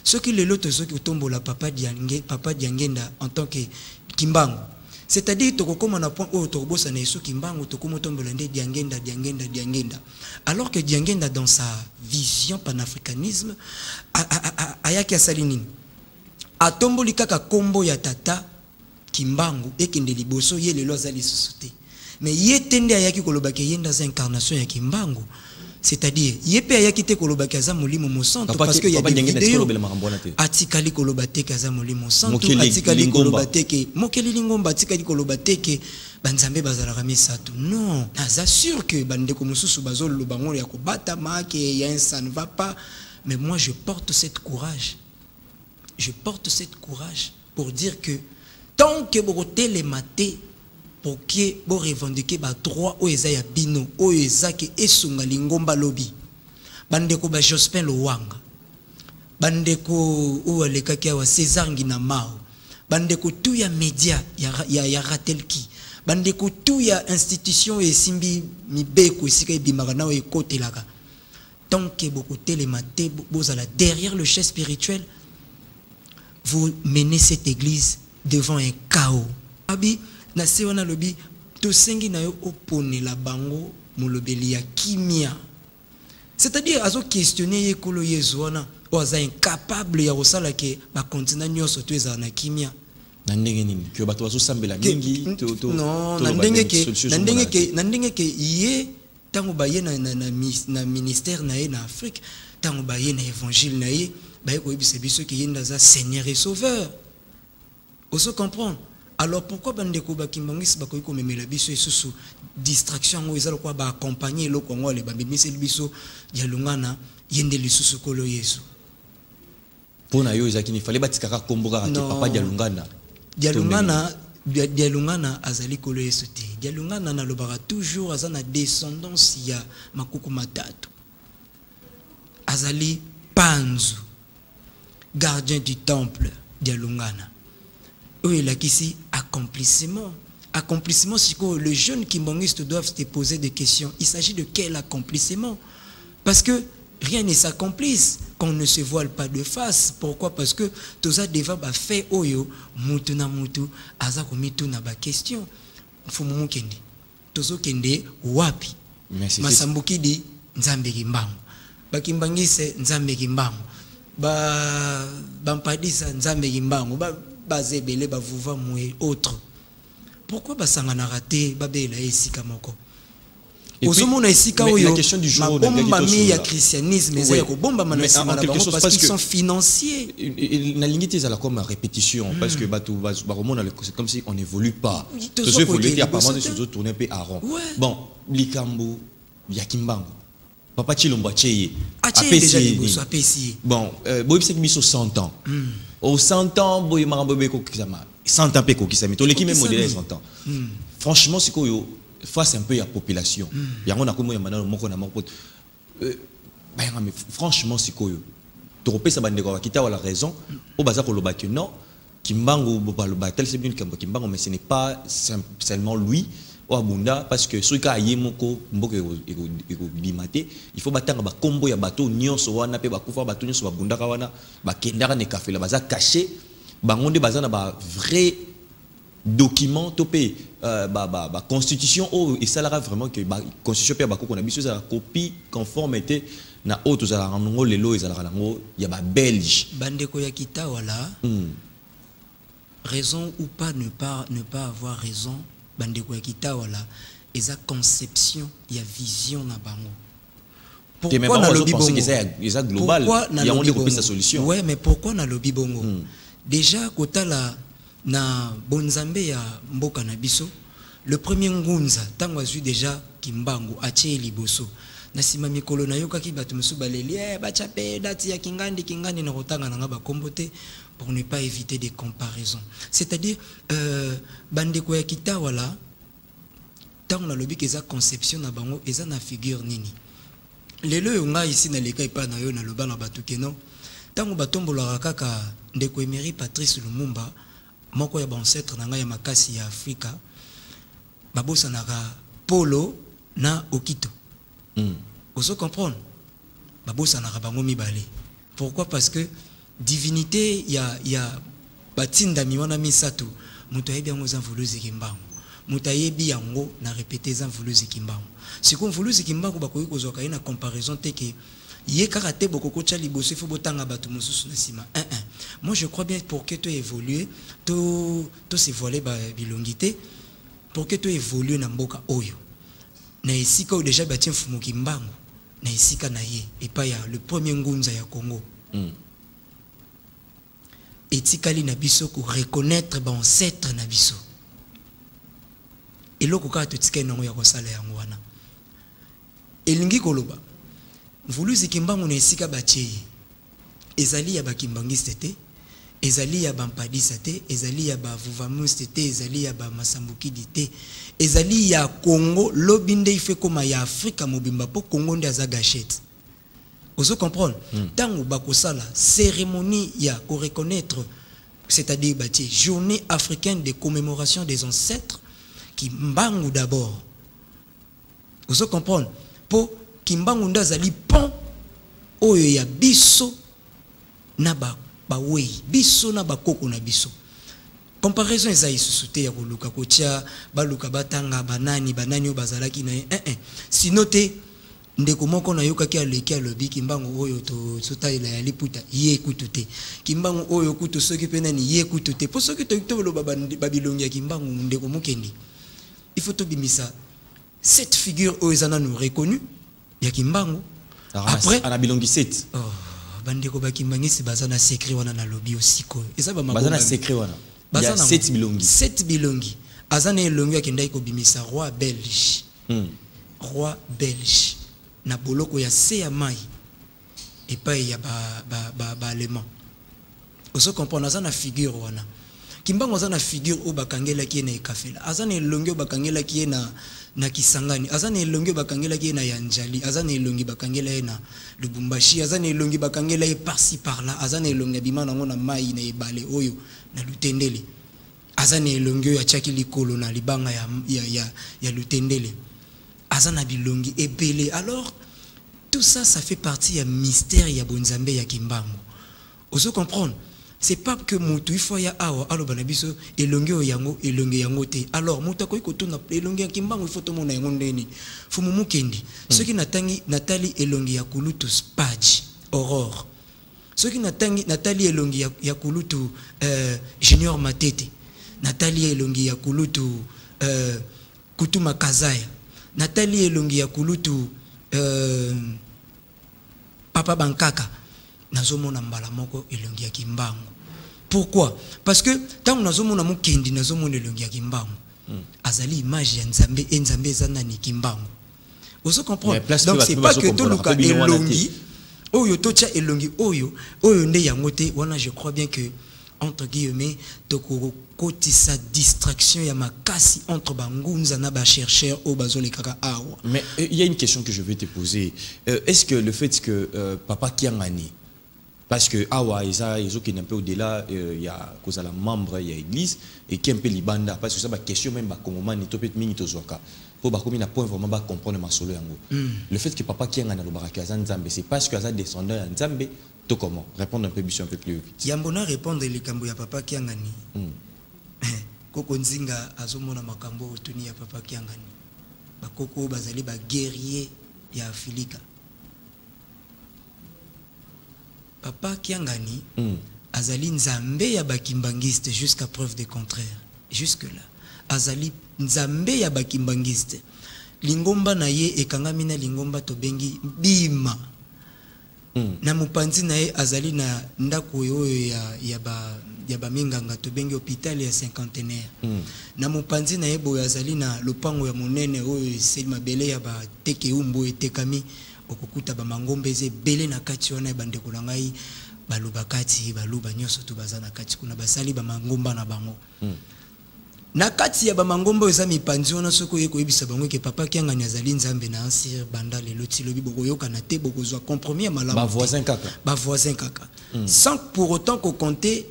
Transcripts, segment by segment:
Ce qui le lot ce qui tombe la papa Diangenda en tant que Kimbangu. C'est-à-dire que comme on a point où Tobosa ne sou Kimbangu to comme tombe le Diangenda. Alors que Diangenda dans sa vision panafricanisme ayaki asalini a tomboli kaka kombo ya tata Kimbangu et kende liboso ye le lozali société. Mais ye tende ayaki kolobaki yenda za incarnation ya Kimbangu. C'est-à-dire, yepe ayaki te kolobaki aza molimo mosanto parce que y a des vidéos atikali kolobate kaza molimo mosanto atikali kolobate ke mokeli lingomba atikali kolobate ke banzambe bazalaka misato. Non, aza sûr que bandeko mususu bazolo bango ya kobata make ya ça ne va pas. Mais moi je porte cette courage. Je porte cette courage pour dire que tant que vous les maté pour que vous revendiquez ba droit au eza ya bino o eza ke esunga lingomba lobby bandeko ba Jospin Lowanga bandeko o alekaki wa César Nginamao bandeko tout ya média ya Ratelki bandeko tout ya institution et simbi mibeko esika ebimaka na o kotelaka tant que vous les maté vous allez derrière le chef spirituel vous menez cette église devant un chaos. Abi na sewana lobi to sengi na yo opone la bango molobeli ya kimia. C'est-à-dire azo questionner yekolo yezwana o aza incapable ya kosala ke ba continent nyonso to eza na kimia. Na ndenge nini que bato bazo sambela mingi to non na ndenge ke ye tango ba ye na ministère na ye na Afrique tango ba ye na évangile na ye ba ye ko yebisa biso ke yenda za Seigneur et Sauveur. Oso comprendre. Alors pourquoi bandeko bakimbangisi bakoyi ko memela biso esusu distraction ngo ezalo kwa ba accompagner le Congo le bambimisi biso ya lungana yende lisusu kolo Yesu. Pona yo ezaki ni fallait batikaka komboka ate papa ya lungana. Ya lungana azali kolo Yesu te. Ya lungana na lobaka toujours azana descendance ya makuku matatu. Azali Panzu gardien du temple ya lungana. Oui, là ici, accomplissement. Accomplissement, c'est que les jeunes kimbongistes doivent se poser des questions. Il s'agit de quel accomplissement? Parce que rien ne s'accomplisse qu'on ne se voile pas de face. Pourquoi? Parce que tout ça devant fait oyo mutu na mutu aza komitu na ba question. Fumu mukende. Tozo kende wapi? Masambuki di nzambe kimbangu. Bakimbangise nzambe kimbangu. Bampadisa nzambe kimbangu. Bazebele bavuva moué autre. Pourquoi basangana raté babela esika moko? La question du jour il y a christianisme parce qu'ils sont financiers. La lignité est comme une répétition parce que c'est comme si on n'évolue pas. Ce qu'il faut dire apparemment des choses tourner un peu à rond. Bon, Likambu, Yakimbangu. Papa Chilomba Cheye. Bon, Boy c'est mis au 100 ans. Au 100 ans, Boy Marambobeko Kisama. 100 ans Peko Kisami. To l'équipe même modèle 100 ans. Franchement, c'est quoi face un peu à la population. Il y a un peu franchement, c'est quoi tu repères ça bande qui t'a la raison. Au bazar ko lobaki non. Kimbangu bobaloba tel c'est bien Kimbangu mais ce n'est pas seulement lui. Abunda parce que ce cas yemoko mboka ego bimate il faut batanga ba kombo ya bato nyonso wana pe bakufa bato nyonso babunda ka wana bakendaka ne café la baza caché bangonde baza na ba vrai document topé ba constitution et ça là vraiment que ba constitution pe bakoko na biso za copie conformité na auto za rango lelo ezala rango ya ba belge bandeko ya kita wala raison ou pas ne pas avoir raison. Bandeko ya kitawala eza conception ya vision na bango. Pourquoi na lobby bongo? Eza global. Il y a on sa solution. Ouais, mais pourquoi na lobby bongo? Déjà kotala na bonzambe ya mboka na biso, le premier ngunza tango azu déjà Kimbangu atie liboso. Na sima mikolo na yoka ki batu musu baleli bacha pe dati ya kingandi na kotanga na ba kombote pour ne pas éviter des comparaisons. C'est-à-dire bandeko ya kitawala tant na lobi keza conception na bango eza na figure nini. Lelo yonga ici na leka ipa na yo na loba na batu keno tango batombola kaka ndeko Emery Patrice Lumumba moko ya ancêtre na ngai ya makasi ya Afrika babosa na polo na okito. Vous comprenez? Babosa na bango mibale. Pourquoi? Parce que divinité ya batinda miwana misato muto yebi yango za mvuluzi kimbangu muto yebi yango na répéter za mvuluzi kimbangu siko mvuluzi kimbangu bakoyi kozwaka na comparaison te ke ye kaka te bokoko tcha liboso fo botanga bato mosusu na sima moi je crois bien pour que tu évoluer to se voiler ba bilongité pour que tu évoluer na mboka oyo na esika o déjà batie mfumu kimbangu na esika na ye epa ya le premier ngunza ya Congo etikali na biso ko reconnaître ba ancêtre na biso eloko ka to tika nango ya kosala yango wana elingi koloba mvuluzi kimbangu na esika batie ezali ya bakimbangiste te ezali ya bampadisa te ezali ya bavuvamuste te ezali ya bamasambukidi te ezali ya Congo lobi nde ife koma ya Afrika mobimba po Congo nde aza gâchette. Vous comprenez? Tango bakosala cérémonie ya ko reconnaître, c'est-à-dire bâti journée africaine de commémoration des ancêtres kimbangu d'abord. Vous comprenez? Po kimbangu ndazali pont oyo ya biso na ba wei biso na bakoko na biso. Comparaison eza isusuté ya koluka kotia baluka batanga banani o bazalaki na sinote ndeko moko na yoka ki aleki alobi kimbangu oyo to sotayela ya liputa ye kutute kimbangu oyo kutu soki pena ni ye kutute po soki to lo babilongi ya kimbangu ndeko mokendi il faut to bimisa cette figure oyo ezana nous reconnu ya kimbangu après ana bilongi 7 bandeko bakimbangisi bazana secret wana na lobby osiko eza ba bazana secret wana il y a 7 bilongi 7 bilongi azana elongi akendai ko bimisa roi belge roi belge na boloko ya se ya mai epai ya ba allemand oso comprendre azana figure wana kimbango azana figure o bakangela ki na ekafela azana elongi o bakangela ki na Kisangani azana elongi bakangela ki na Yanjali azana elongi bakangela na Lubumbashi azana elongi bakangela par-ci par-là azana elongi bimana ngona mai na ebale oyo na Lutendele azana elongi ya chaki likolo na libanga ya Lutendele azana bilongi ebele. Alors tout ça fait partie ya mystère ya bonzambe ya kimbangu. Oso comprendre? C'est pas que mutu ifo ya awa alo banabiso elongi yango te. Alors mutu ko ikotuna elongi ya kimbangu ifo to mona yango ndeni. Fumu mukendi. Soki natangi Natali elongi ya kulutu Spage Aurore. Soki natangi Natali elongi ya kulutu Junior Matete. Natali elongi ya kulutu Kutuma Kazaya. Natali elongi ya kulutu Papa Bankaka nazomona mbala moko elongi ya kimbangu. Pourquoi? Parce que tant nazomona mukendi nazomona elongi ya kimbangu azali image ya nzambe enzambe ezana ni kimbangu. Vous comprenez? Donc c'est pas que tout luka elongi oyo tocha elongi oyo nde yango te wana. Je crois bien que entre guillemets toko kotisa distraction ya makasi entre bangunza na ba chercheur au bazole kaka awa. Mais il y a une question que je vais te poser. Est-ce que le fait que Papa Kiangani, parce que awa ils qui est un peu au-delà, il y a cause à la membre, il y a église et qui est un peu libanda, parce que ça ba question même ba kongomani to peut mingi to zoka pour ba comme na point vraiment ba comprendre ma solo yango. Le fait que Papa Kiangani lo baraka za nzambe, c'est parce que za descendant ya nzambe. Comment répondre un peu plus vite. Yambona répondre les kambo ya Papa Kiangani. Koko nzinga azomona makambo otuni ya Papa Kiangani. Bakoko bazali ba guerrier ya Afilika. Papa Kiangani azali nzambe ya bakimbangiste jusqu'à preuve de contraire. Jusque là azali nzambe ya bakimbangiste. Lingomba na ye ekangami na lingomba tobengi bima. Na mupanzi na ye azali na ndako oyo ya ba minganga tobengi hôpital ya cinquantenaire. Na mupanzi na ye boyo azali na lopango ya monene oyo seli mabele ya ba teke umbo etekami okukuta ba mangombe ze bele na kati wana bandeko na ngai baluba kati baluba nyoso tu bazana kati kuna basali ba mangomba na bango. Na kati ya ba mangombo eza mipanzi wana soko yeko yebisa bango ke Papa Kiangani azali nzambe na ansir banda le loti lobi boko yoka na te boko zwa compromis malamu ba voisin kaka sans pour autant ko compter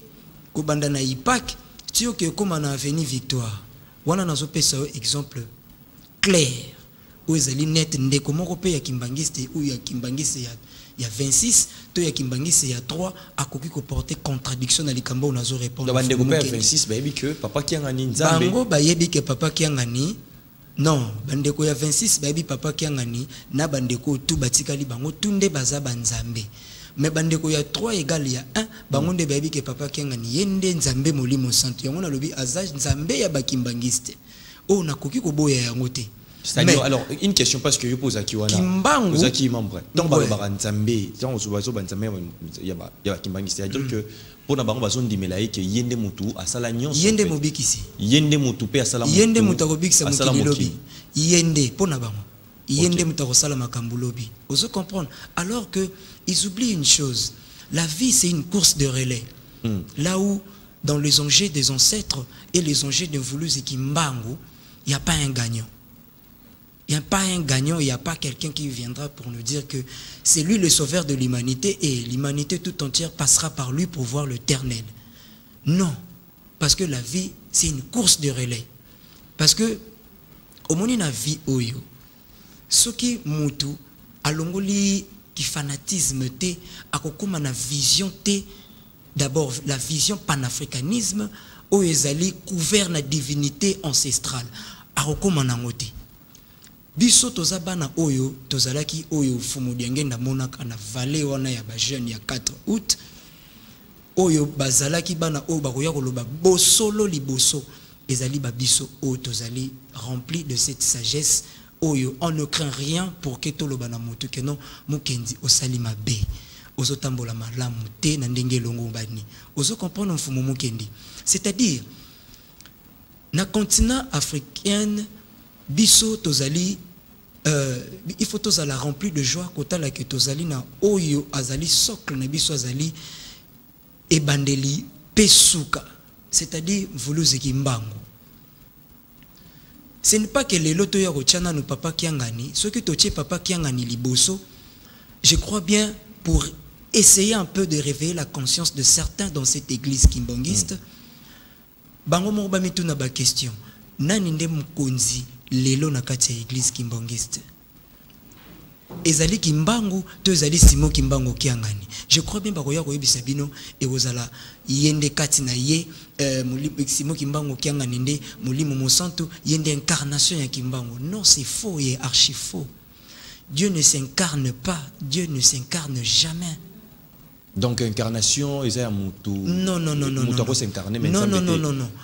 ko banda na ipak tio ke koma na avenue Victoire wana nazo pesa exemple clair oyo ezali net ndeko moko mpe ya kimbangiste oyo ya kimbangiste ya 26 to ya kimbangiste ya 3 akoki koporter contradiction na likambo oyo nazo répondre bandeko mpe ya 26 bayebi ke papa kiangani nzambe bango bayebi ke papa kiangani non bandeko ya 26 bayebi papa kiangani na bandeko tu batikali bango tunde baza banzambe mais bandeko ya 3 égale ya 1 bango nde bayebi ke papa kiangani yende nzambe molimo santo yango na lobi azage nzambe ya bakimbangiste oyo nakoki koboya yango te. C'est-à-dire, alors, une question parce que je pose à Kiwana. Kimbangu. Vous êtes membre. Tant que vous avez Nzambe, tant que vous avez Nzambe, il y a Kimbangu. C'est-à-dire que pour la banque, vous avez dit que Yende Moutou à Salagnon. Yende Mobikisi. Yende Moutou pe à Salagnon. Yende Moutarobik Samukili Lobby. Yende, pour la banque. Yende Moutarosala Makambulobi. Vous comprendre. Alors que ils oublient une chose. La vie, c'est une course de relais. Là où, dans les enjeux des ancêtres et les enjeux de Voulouz et Kimbangu, il n'y a pas un gagnant. Il n'y a pas un gagnant, il n'y a pas quelqu'un qui viendra pour nous dire que c'est lui le sauveur de l'humanité et l'humanité tout entière passera par lui pour voir l'éternel. Non, parce que la vie, c'est une course de relais. Parce que, au moment où la vie, ce qui moutou, alongoli qui fanatisme te, akokuma na vision te, d'abord la vision panafricanisme, où ezali couvert na divinité ancestrale, akokuma na ngote. Biso toza bana oyo tozalaki oyo fumu diangenda monaka na vallée wana ya ba jeune ya 4 août oyo bazalaki bana oyo bakoya koloba bosolo liboso ezali ba biso oyo tozali rempli de cette sagesse oyo on ne craint rien pour que toloba na moto que non mukendi osali mabe ozotambola malamu te na ndenge longo bani ozo comprendre fumu mukendi, c'est-à-dire na continent africain biso tozali il faut tous la remplir de joie kota la que tozali na oyo azali socle na biso azali ebandeli pesuka, c'est-à-dire Voulouz Kimbangu. Ce n'est pas que les loto ya rochana no papa kiangani, ce que toche papa kiangani liboso, je crois bien pour essayer un peu de réveiller la conscience de certains dans cette église kimbangiste. Bango mo ba mituna ba question. Nani nde mkonzi lelo na kati ya église kimbangiste? Ezali Kimbangu to ezali Simo Kimbangu kiangani. Je crois bien bakoya ko yebisa bino e ozala yende kati na ye Simo Kimbangu kiangani nde mulimo mosantu yende incarnation ya Kimbangu. Non, c'est faux et archi faux. Dieu ne s'incarne pas, Dieu ne s'incarne jamais. Donc incarnation ils ont mutu non mutu s'incarner mais non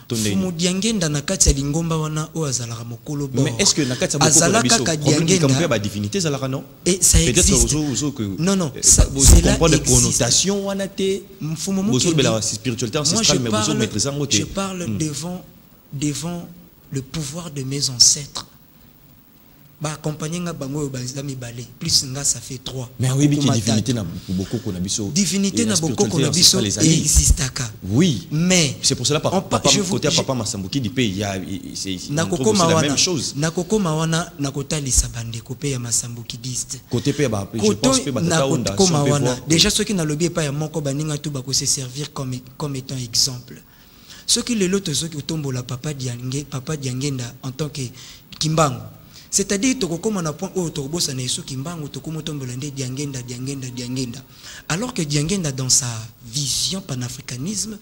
fumu diangenda na kati ya lingomba wana o azalaka mokolo bo. Mais est-ce que na kati ya azalaka ka diangenda comme ba divinité zalaka non? Et ça existe. Peut-être non c'est là comprendre des connotations wana te fumu mukendi la spiritualité ancestrale mais vous maîtrisez en je parle devant le pouvoir de mes ancêtres. Ba accompagner nga bango bazila mibale plus nga ça fait 3. Mais oui bi divinité na beaucoup qu'on a biso. Divinité na beaucoup qu'on a biso existaka. Oui. Mais c'est pour cela papa côté papa Masambuki dit il y a c'est la même chose. Na koko mawana na kotali sabande kopé ya Masambuki diste. Côté pe ba je pense pe batata onda déjà ceux qui na lobby pas ya moko baninga tout ba ko se servir comme étant exemple. Ceux qui le loto ceux qui tombola papa Diangenda en tant que Kimbangu. C'est-à-dire tokokoma na point où tokobosa na Yesu Kimbangu tokomotombola nde Diangenda. Alors que Diangenda dans sa vision panafricanisme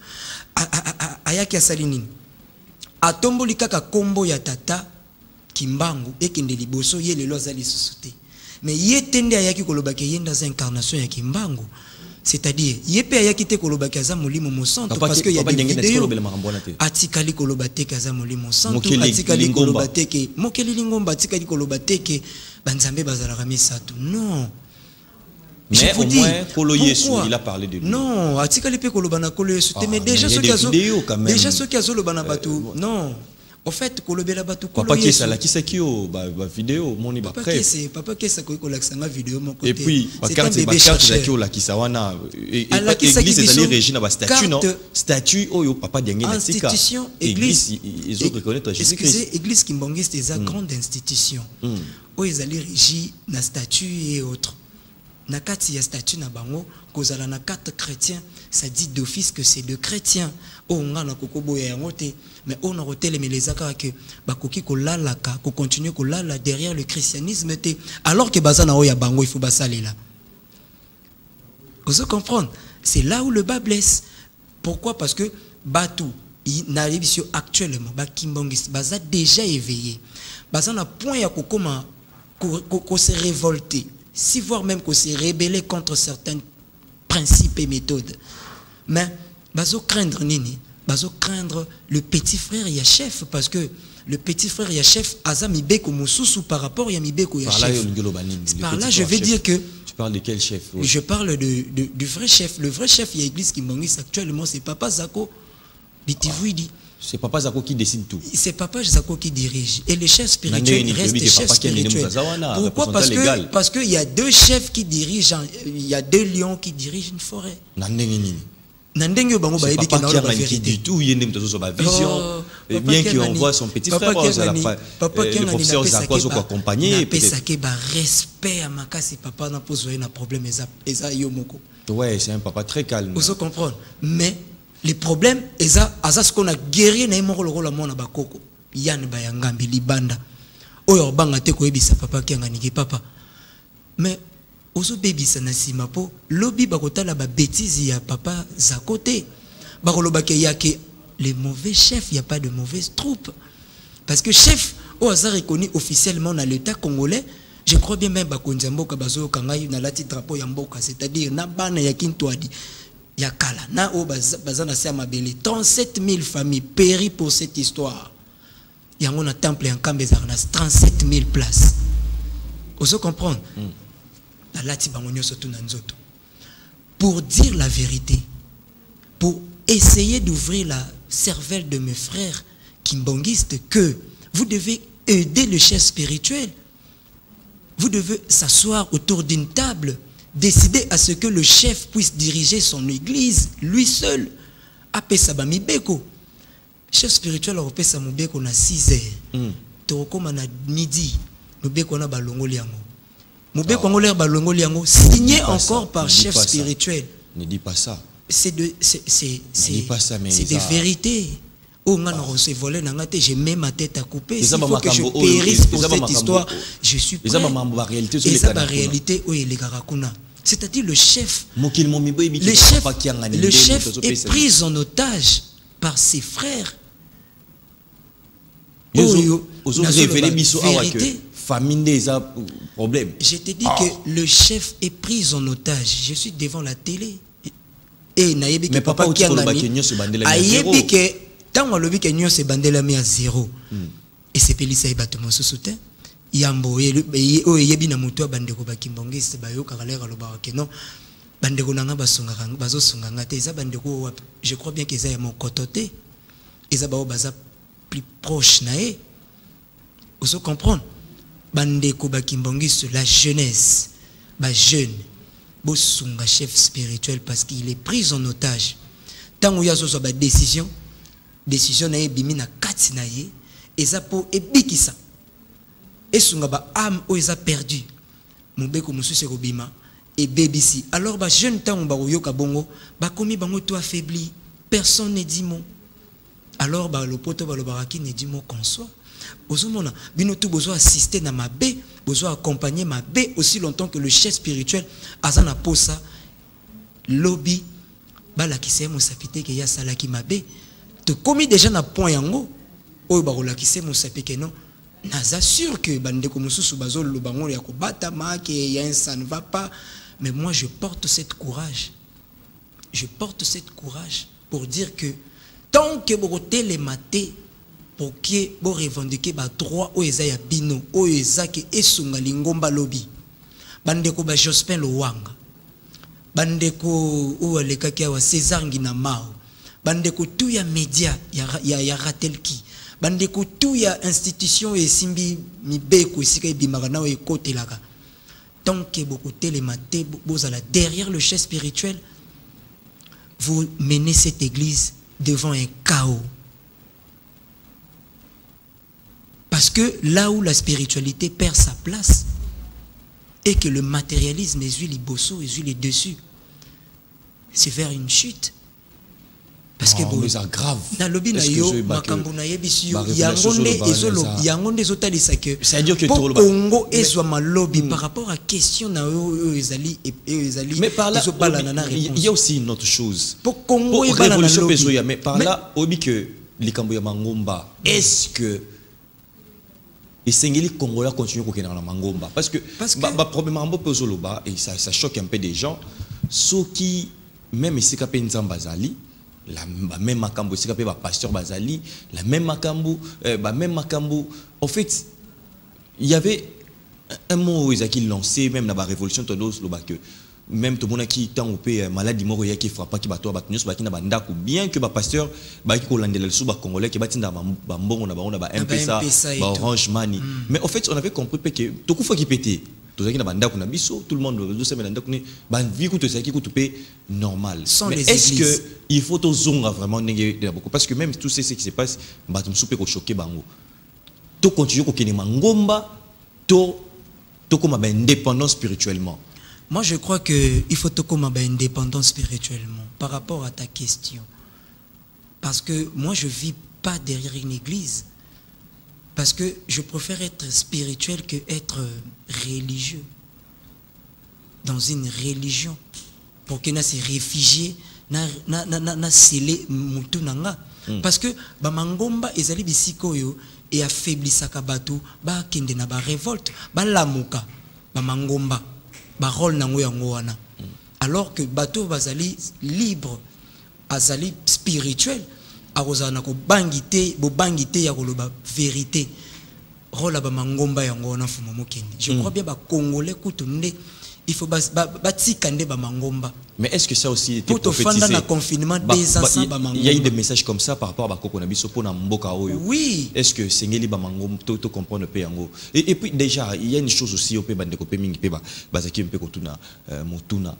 ayaki asali nini? Atomboli kaka kombo ya tata Kimbangu ekende liboso ye lelo azali sosote. Mais ye tende ayaki kolobaki yenda za incarnation ya Kimbangu. C'est-à-dire yepe ayaki te kolobaki aza molimo mosanto parce que y a des vidéos atikali kolobate kaza molimo mosanto atikali kolobate ke mokeli lingomba atikali kolobate ke banzambe bazalaka misato. Non. Mais au moins Kolo Yesu il a parlé de lui. Non, atikali pe kolobana Kolo Yesu te mais déjà ceux qui azo lobana batu non. En fait, kolobela batu Kolo Yesu. Papa Kesa qui c'est qui ba vidéo moni ba preuve. Papa Kesa ko kolakisanga vidéo mon côté. Et puis carte la kisawana église ezali régine ba statue non statue oyo papa Diangenda sika institution église ils ont reconnaître Jésus-Christ. Église kimbangiste est une grande institution. Oyo ezali régie na statue et autres. na kati ya statut na bango kozala na carte chrétien, ça dit d'office que c'est de chrétien. O ngana kokobo ya ngote, mais on a rotelé mais les akara que bakoki ko lalaka, ko continuer ko lala derrière le christianisme te, alors que bazana o ya bango il faut basali là. Vous comprenez? C'est là où le bas blesse. Pourquoi? Parce que Batou, actuellement, Bakimbongis, Baza déjà éveillé. Baza na point ya kokoma ko se révolter, si voire même qu'on s'est rébellé contre certains principes et méthodes. Mais bazo craindre nini, bazo craindre le petit frère Yachef, parce que le petit frère Yachef azami beko mususu par rapport ya mibeko Yachef. Par là je vais dire que tu parles de quel chef? Oui. Je parle du vrai chef. Le vrai chef, il y a l'église Kimbongis actuellement, c'est Papa Zako Bitivouidi. C'est Papa Zako qui décide tout. C'est Papa Zako qui dirige. Et les chefs spirituels restent des chefs spirituels. Pourquoi? Parce qu'il y a deux chefs qui dirigent, il y a deux lions qui dirigent une forêt. C'est Papa qui dit tout, il y a une vision. Bien qu'il envoie son petit frère, le professeur Zako qui accompagné. Respect à ma casse, papa n'a pas un problème. Ouais, c'est un papa très calme. Vous comprenez? Mais les problèmes, c'est ce qu'on a guéri dans le rôle de la bakoko. Yann Bayangambi, Libanda. Oyo banga te ko ebisa papa qui a papa. Mais ozo baby ça nasima po lobby bakotala ba bêtise ya papa Zakote. Bakoloba ke yake les mauvais chefs, il y a pas de mauvaises troupes. Parce que chef au hasard reconnu officiellement dans l'état congolais, je crois bien même bakonza mboka bazo kangai na lati drapeau ya mboka, c'est-à-dire na bana ya Kintwadi. Yakala, na o bazana se mabele 37 000 familles péri pour cette histoire. Yango na temple en Kambezarna 37 000 places. Vous comprenez? Pour dire la vérité, pour essayer d'ouvrir la cervelle de mes frères kimbongistes, que vous devez aider le chef spirituel. Vous devez s'asseoir autour d'une table, décider à ce que le chef puisse diriger son église, lui seul. Apé Sabami Beko. Chef spirituel européen Samubeko na 6 heures. Torokoma na midi. Mubeko na balongo liango. Mubeko ngolaire balongo liango. Signé encore par chef spirituel. Ne dis pas ça. C'est des vérités. Oh, j'ai même ma tête à couper. S'il faut que je périsse pour cette histoire, je suis prêt. Et ça, la réalité, c'est-à-dire le chef est pris en otage par ses frères. Je te dis que le chef est pris en otage. Je suis devant la télé. Et mais papa, qui tant on le vit que nous c'est bandela mi à 0 et c'est pelisa et bateau sous soutien yambo yebi na muto bandeko bakimbongiste bayo kakalera lo ba non bandeko nanga basonga bazo songa ngate za bandeko je crois bien que ça est mon cototé et ça ba baza plus proche nae vous comprendre bandeko bakimbongiste la jeunesse ba jeune bo songa chef spirituel parce qu'il est pris en otage tant où il y a so ba décision na bimi na kati na ye eza po ebikisa esunga ba âme o eza perdu mobeko mususu robima et bébisi alors ba jeune temps ba yoka bongo ba komi bango to affaibli personne ne dit mot alors ba le poto ba le baraki ne dit mot qu'on soit ozomona bino tout besoin assister na mabe besoin accompagner mabe aussi longtemps que le chef spirituel azana posa lobby ba la kisemo sapite ke ya salaki mabe te commis déjà na point yango oyo barola kise musapeke non naza sûr que bandeko mususu bazol lo bango ya ko bata make ya ça ne va pas mais moi je porte cette courage pour dire que tant que bokote les maté pour que bo revendiquer ba droit o eza ya bino o eza ke esunga lingomba lobby bandeko ba Jospin Lowanga bandeko o alekaki wa César Nginamao bandeko tout ya média ya ratelki bandeko tout ya institution et simbi mibeko isika ebimaka na e côté laka tant que beaucoup télématé bozala derrière le chef spirituel vous menez cette église devant un chaos parce que là où la spiritualité perd sa place et que le matérialisme est les bosso, est les dessus, c'est vers une chute. Parce que mais c'est grave. Dans le bin yo makambo na yebisu yangonde ezotalisa que c'est à dire que Congo ezwa malobi par rapport à question na ezali mais par là il y a aussi une autre chose pour Congo révolution pesoya mais par là obi que likambo ya mangomba est-ce que et Sengeli Congolais continue à na mangomba parce que problème mambo pozoloba et ça choque un peu des gens ceux qui même ici kapé nzamba zali la même makambo c'est kapé ba pasteur bazali la même makambo en fait il y avait un mot qui lancé même dans la révolution tondos loba que même tout le monde qui tant opé maladie moro qui frappe qui bato bato nyos ba ki na bandako bien que ba pasteur ba ki ko landela sous ba congolais qui batinda ba mbongo na ba MPSA ba Orange Money mais en fait on avait compris que tout coup faut qui péter tout ça qui na bandako na biso tout le monde do se bandako ni ba vie ko to ça qui ko topé normal mais est-ce que il faut to zonga vraiment de beaucoup parce que même tout ce qui se passe bato msupe ko choquer bango to continuer ko kene mangomba to comme indépendant spirituellement. Moi, je crois qu'il faut comme indépendant spirituellement par rapport à ta question. Parce que moi, je ne vis pas derrière une église. Parce que je préfère être spirituel que être religieux. Dans une religion. Pour que se réfugier, na scellé mutu nanga. Parce que ba mangomba ezali bisikoyo et affaiblissaka bato ba kende na ba révolte ba lamuka ba mangomba ba rôle nango yango wana. Alors que bato bazali libre azali spirituel akozana ko bangité bo bangité ya koloba vérité rôle ba mangomba yango wana fumo mokende. Je crois bien ba congolais kutunde il faut batikande ba mangomba. Mais est-ce que ça aussi était prophétisé? Il y a eu des messages comme ça par rapport à Bakoko Nabiso pour Namboka Oyo. Oui. Est-ce que Sengeli Bamangom to comprendre pe yango? Et puis déjà il y a une chose aussi au pe bandeko pe mingi pe bazaki mpe kotuna motuna.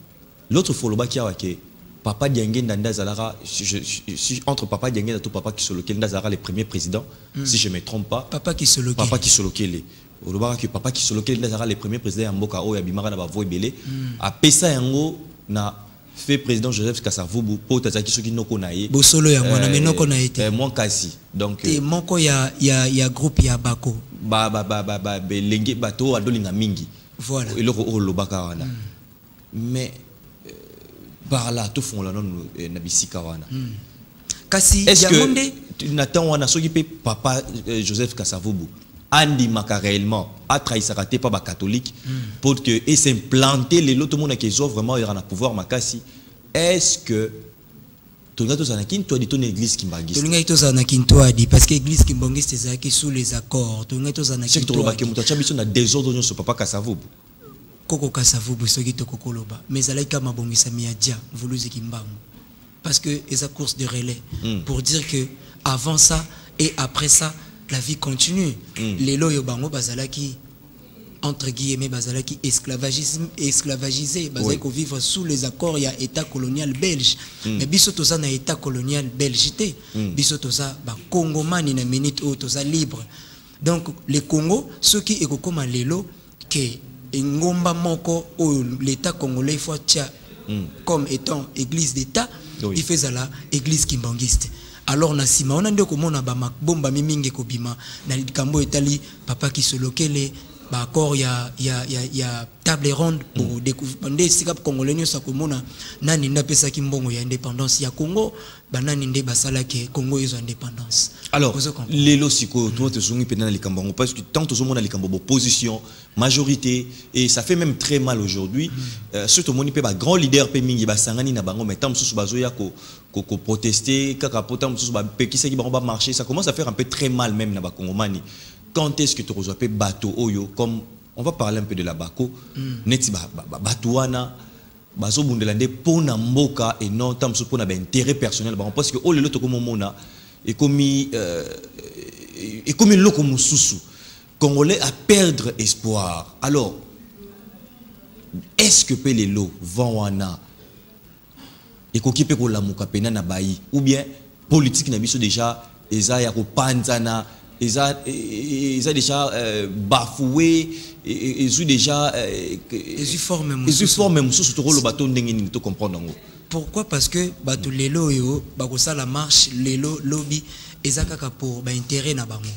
L'autre foloba qui a que Papa Diangenda Ndazalara entre Papa Diangenda et Papa Kisolokel Ndazalara les premiers présidents si je me trompe pas. Papa Kisolokel. Papa Kisolokel. Que Papa Kisolokel Ndazalara les premiers présidents Mboka Oyo Bimara na ba voix belé a pesa yango na fait président Joseph Kasavubu pour tazaki soki noko naye bosolo ya mwana menoko na été mon kasi donc et moko ya groupe ya bako belenge bato adolinga mingi voilà eloko lobaka wana mais par là tout fond là non na bisika wana kasi est-ce que Nathan wana soki pe papa Joseph Kasavubu Andi Maka réellement a trahi sa raté par les catholiques pour que et s'implanter les autres monde qui ont vraiment il y a un pouvoir makasi. Est-ce que tu as tous anakin toi dit ton église qui mbangiste tu as tous anakin toi dit parce que l'église qui mbangiste c'est qui sous les accords tu as tous anakin c'est que tu l'as que muta chabiso na désordre non ce papa Kasavubu koko Kasavubu ce qui te kokoloba mais alaika mabongisa miadia voluzi kimbango parce que esa course de relais pour dire que avant ça et après ça la vie continue. Les lois yobango bazalaki entre guillemets bazalaki esclavagisé bazalaki vivre sous les accords il y a état colonial belge mais biso toza na état colonial belgité biso toza ba congomani na minute où toza libre donc le Congo ceux qui ekokoma lelo que ngomba moko ou l'état congolais faut tia comme étant église d'état il fait la église kimbangiste. Alors na sima on a ndeko mona ba bomba miminge ko bima na likambo etali papa Kisolokele ba accord ya table ronde pour découvrir ndé sika congolais nyo sakomona nani ndapesa ki mbongo ya indépendance ya Congo banani ndé basala ke Congo ils ont indépendance. Alors lelo siko toi te zongi pena likambo parce que tant to zomona likambo opposition majorité et ça fait même très mal aujourd'hui surtout moni pe ba grand leader pe mingi ba sangani na bango mais tant susu bazo ya ko protester kaka potam susu ba pe qui c'est qui ba marcher ça commence à faire un peu très mal même na ba Congomani. Quand est-ce que tu reçois un bateau oyo comme on va parler un peu de la bako neti batouana bazo bundelande pona mboka et non tam so pona ba intérêt personnel parce que le loto comme mona et comme loko mususu congolais à perdre espoir. Alors est-ce que pe les lots vont wana et ko kipe ko lamuka pena na bayi ou bien politique na biso déjà eza ya ko panzana ils ont déjà bafoué, ils ont déjà ils forment même surtout le bateau n'engini to comprendre. Pourquoi? Parce que bateau lelo yo bakosa la marche lelo lobby ezakaka pour ba intérêt na bango.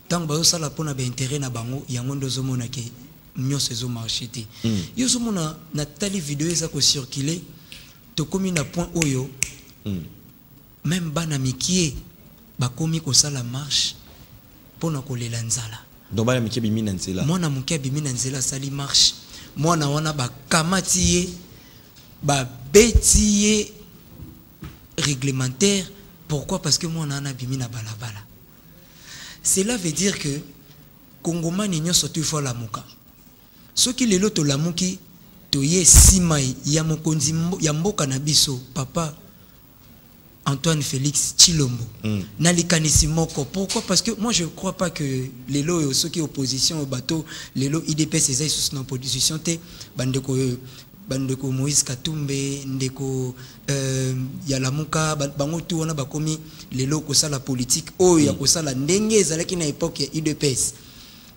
Tant bazo sala pona ba intérêt na bango yango ndozo mona ke nyonso ezo marché te. Yo zo mona na tali vidéo ezako circuler to komi na point oyo même bana mikie bakomi ko sala marche pona kolela nzala. Donc bana mikie bimi na nzela. Mwana mukie bimi na nzela sali marche. Mwana wana bakamati ye ba bêtier réglementaire. Pourquoi? Parce que mwana ana bimi na balabala. Cela veut dire que Kongomani nyo sotu fo la muka. Soki lelo to la muki to ye simai ya mokonzi ya mboka na biso papa Antoine Félix Tshilombo. Nalikanisi moko. Pourquoi? Parce que moi je crois pas que lelo soki opposition au bateau lelo IDPS c'est sous une opposition te bandeko Moïse Katumbe ndeko Yalamuka bango tu wana bakomi lelo ko sala politique oyo ya ko sala ndenge ezalaki na époque ya IDPS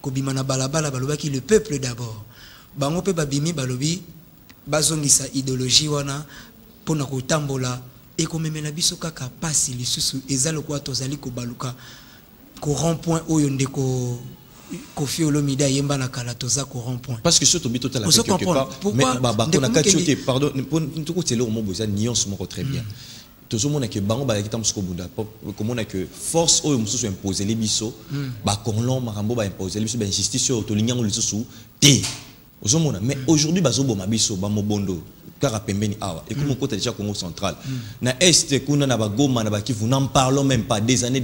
ko bimana balabala balobaki le peuple d'abord bango pe babimi balobi bazongisa idéologie wana pona ko tambola et ko memela biso kaka pasi lisusu ezalo kwa tozali ko baluka ko rond point oyo ndeko Kofi Olomide yemba na kala toza ko rond point parce que surtout bito la quelque part mais bakona katiote pardon pour tout côté le mot besoin nuance moko très bien tout monde que bango ba kita musko bunda comme on a que force oyo mususu imposer les biso ba konlon marambo ba imposer les biso ba insister sur to linyango lisusu te ozomona mais aujourd'hui bazobo mabiso ba mobondo car pembeni awa et comme côté déjà Congo central na est kuna na bagoma na bakivu n'en parlons même pas des années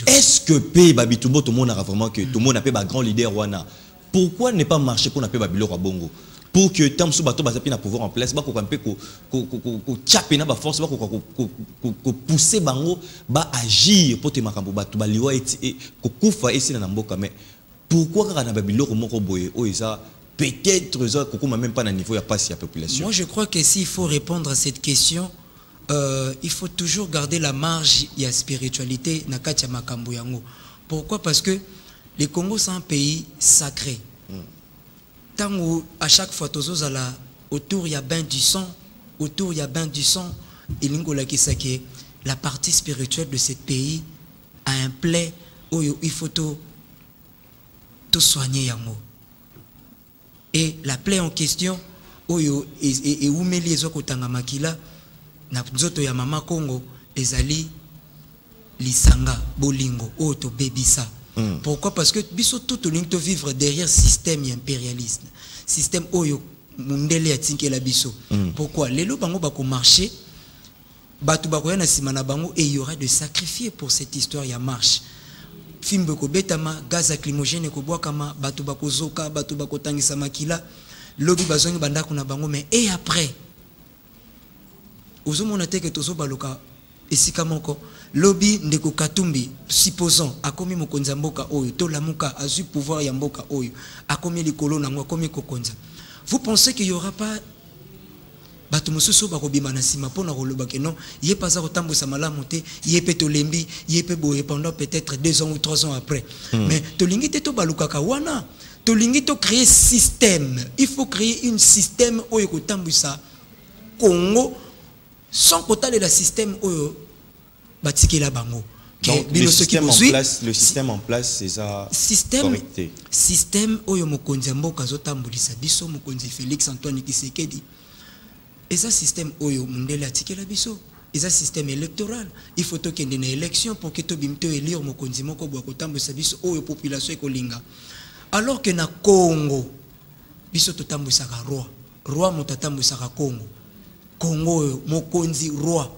est-ce que pays babitubo tout le monde a vraiment que tout le monde a pas grand leader wana pourquoi ne pas marcher pour na pe babilo kwa bongo pour que tant sous bateau bazapi na pouvoir en place ba ko kampe ko chaper na ba force ba ko pousser bango ba agir pour te makambo bato ba liwa et ko kufa esi na mboka mais pourquoi kana babilo ko moko boye o isa peut-être ça kokoma même pas na niveau ya passe ya population. Moi je crois que s'il faut répondre à cette question il faut toujours garder la marge ya spiritualité na kati ya makambo yango. Pourquoi? Parce que le Congo c'est un pays sacré. Tant à chaque fois tozozala autour il y a bain du sang, autour il y a bain du sang et lingola kisake la partie spirituelle de ce pays a un plaie où il faut tout soigner yango. Et la plaie en question, oyo et umeli ezo kotanga makila na nzoto ya mama Congo ezali lisanga bolingo oto bebisa. Pourquoi? Parce que biso tout to vivre derrière système impérialiste, système oyo mundele ya tinkela biso. Pourquoi? Lelo bango bako marcher batu bako ya na simana bango et il y aura de sacrifier pour cette histoire ya marche. Fimbe ko betama gaz lacrymogène ko boakama batu bako zoka batu bako tangisa makila lobi bazongi bandako na bango mais et après ozomona te que tozo baloka esika moko lobi ndeko Katumbi supposons akomi mokonza mboka oyo to lamuka azu pouvoir ya mboka oyo akomi likolo nango akomi kokonza. Vous pensez qu'il y aura pas bato mosusu bakobima na sima pona koloba ke non yé pas ko tambosa malamu te yé pe to lembi yé pe boye pendant peut-être 2 ans ou 3 ans après mais to lingi te to balukaka wana to lingi to créer système. Il faut créer un système oyo ko tambusa Congo sans kotaler le système oyo batikela bango. Donc le système en place c'est ça système oyo mokonzi mboka zotambulisa biso mokonzi Félix Antoine Tshisekedi. Et ça système oyo mundele atikela biso et ça système électoral il faut to kende na élection pour que to bimto élire mokonzi moko bwa kotambusa biso oyo population ekolinga alors que na Congo biso to tambusaka roi mutatambusaka Congo mokonzi roi.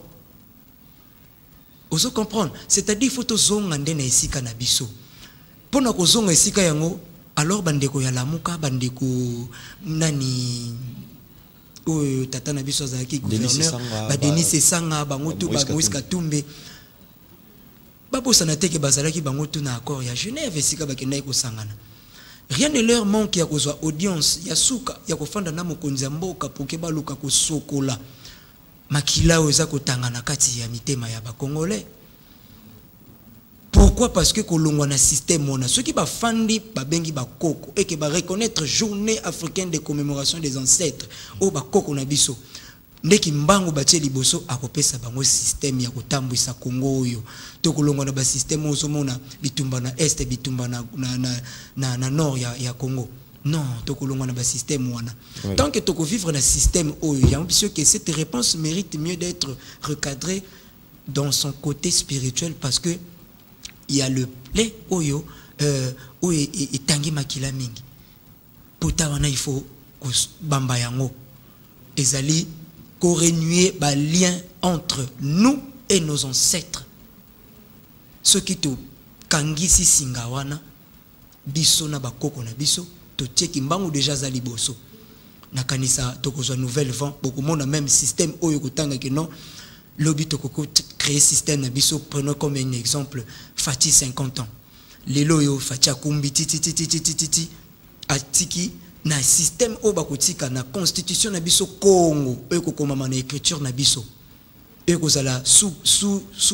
Oso comprendre c'est-à-dire il faut to zonga ndena esika na biso pona ko zonga esika yango alors bandeko ya lamuka bandeko nani tata na biso azaki gouverneur ba Denis Esanga bango tu ba Moïse Katumbe babosana teke bazalaki bango tu na accord ya Genève esika bakendai ko sangana. Rien ne leur manque ya kozwa audience ya suka ya kofanda na mokonzi ya mboka pour que baluka ko sokola makila oza kotanga na kati ya mitema ya ba Congolais. Pourquoi Pourquoi? Parce que kolongwa na système on a ceux qui ba fandi ba bengi ba koko et que ba reconnaître journée africaine de commémoration des ancêtres o ba koko na biso ndeki mbangu batie liboso akopesa bango système ya kotambwisa Congo oyo to kolongwa na ba système ozomona bitumba na est bitumba na nord ya Congo. Non, tokolongwa na ba système wana. Oui. Tant que toko vivre na système oyo, il y a l'impression que cette réponse mérite mieux d'être recadrée dans son côté spirituel parce que il y a le lait oyo et tangi makila mingi. Pota wana il faut bamba yango. Ezali ko renouer ba lien entre nous et nos ancêtres. Ce qui to kangisi singawana biso na bakoko na biso to tcheki mbangu déjà za liboso na kanisa tokozwa nouvelle vent beaucoup monde même système oyo kotanga que non lobi tokoko créer système na biso. Prenons comme un exemple Fati 50 ans lelo yo Fati akumbi titi atiki na système o bakotika na constitution na biso Congo oyo kokoma na écriture na biso oyo kozala sous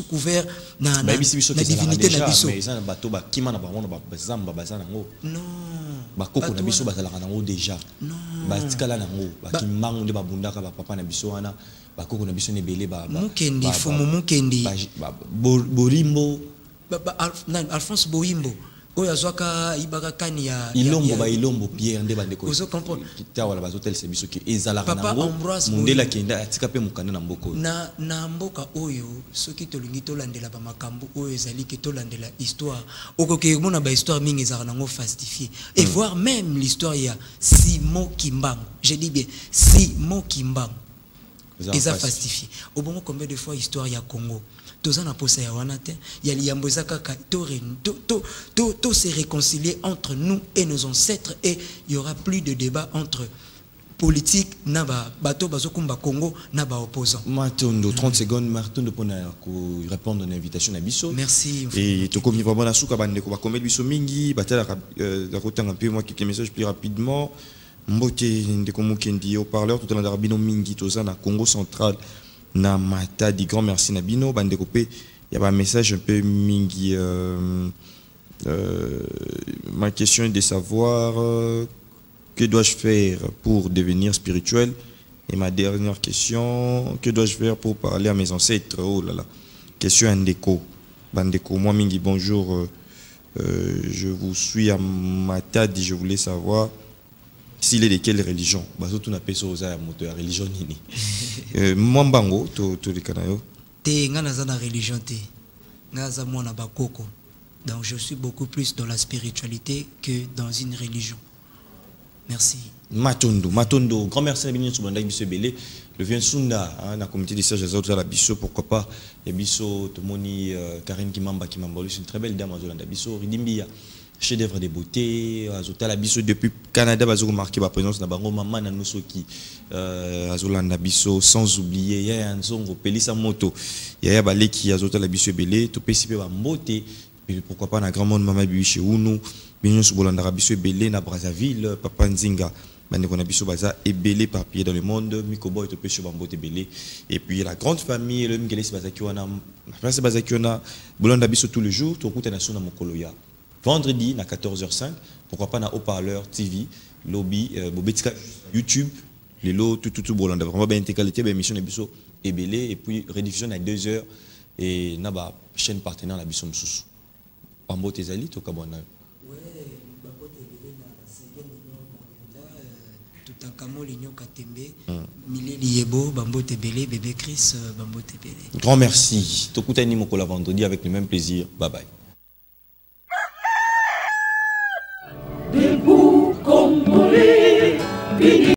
couvert na divinité na biso mais ça bato ba kima na bango ba bazamba bazana ngo non bakoko na biso bazala nango déjà batikala nango bakimbango nde babundaka ba papa na biso wana bakoko na biso ne belé ba mukendi fomo mukendi bolimbo Alphonse Boyimbo oyo azwaka ibaka kani ya ilombo Pierre nde bandeko kita wala bazotel se biso ki ezalaka nango mundela kenda atika pe mukanda na mboko na mboka oyo soki tolingi tolandela ba makambo oyo ezali ke tolandela histoire okoke mona ba histoire mingi ezalaka nango falsifié et voir même l'histoire ya Simon Kimbangu, je dis bien Simon Kimbangu eza falsifié. Au bon combien de fois histoire ya Congo tozana posa ya wana te ya liambo ezaka to se réconcilier entre nous et nos ancêtres et il y aura plus de débat entre politique na bato bazokumba Congo na ba opposant. Matondo 30 secondes Matondo pour répondre à l'invitation na biso. Merci. Et to comme vraiment na suka bande ko ba kombel biso mingi batala da kotanga peu moi quelques messages plus rapidement. Mbote ndeko mukendi au parleur tout à l'heure bino mingi tozana Congo central na mata di grand merci Nabino bande coupé il y a un message un peu mingi ma question est de savoir que dois-je faire pour devenir spirituel et ma dernière question que dois-je faire pour parler à mes ancêtres. Oh là là, question Ndeko bandeko moi mingi bonjour je vous suis à Matadi, je voulais savoir s'il est de quelle religion. Baso tu n'appelles ça aux moto religion nini. Mwambango to le kanayo. Te ngana za na religion te. Ngaza mwana bakoko. Donc je suis beaucoup plus dans la spiritualité que dans une religion. Merci. Matondo, grand merci à Bini Soubanda Biso Belé. Le vient Sunda, na comité de sages à la Biso, pourquoi pas. Et Biso, Tomoni, Karine Kimamba, c'est une très belle dame à Zolanda Biso, Ridimbia. Chef-d'œuvre de beauté, Azota la Biso depuis Canada, Bazo remarqué ma présence dans Bango Maman Nanosoki, Azolanda Biso, sans oublier, Yaya Nzongo, Pelisa Moto, Yaya Baleki, Azota la Biso Belé, tout PCP va beauté, pourquoi pas na grand monde Maman Bibi chez Ounou, Bignon Soubolanda Biso Belé, na Brazzaville, Papa Nzinga, Bandeko Biso Baza et Belé par pied dans le monde, Mikobo et Topé sur Bambote Belé, et puis la grande famille, le Mgeles Bazakiwana, la place Bazakiwana, Bolanda Biso tous les jours, tout le coup, Nation Mokoloya. Vendredi, à 14h05, pourquoi pas na haut-parleur TV, lobby, Bobetika, YouTube, les lots, tout, Bolanda. Vraiment, bien qualité, bien émission, Biso et Belé, et puis rédivision à 2h, et na ba chaîne partenaire, la Biso Msoussou. Pambo Tezali, tout Kabwana. Oui, Bambo Tezali, tout un camo, l'Union Katembe, Milé Liebo, Bambo Tebele, Bébé Chris, Bambo Tebele. Grand merci. Tokuta Nimokola vendredi avec le même plaisir. Bye bye.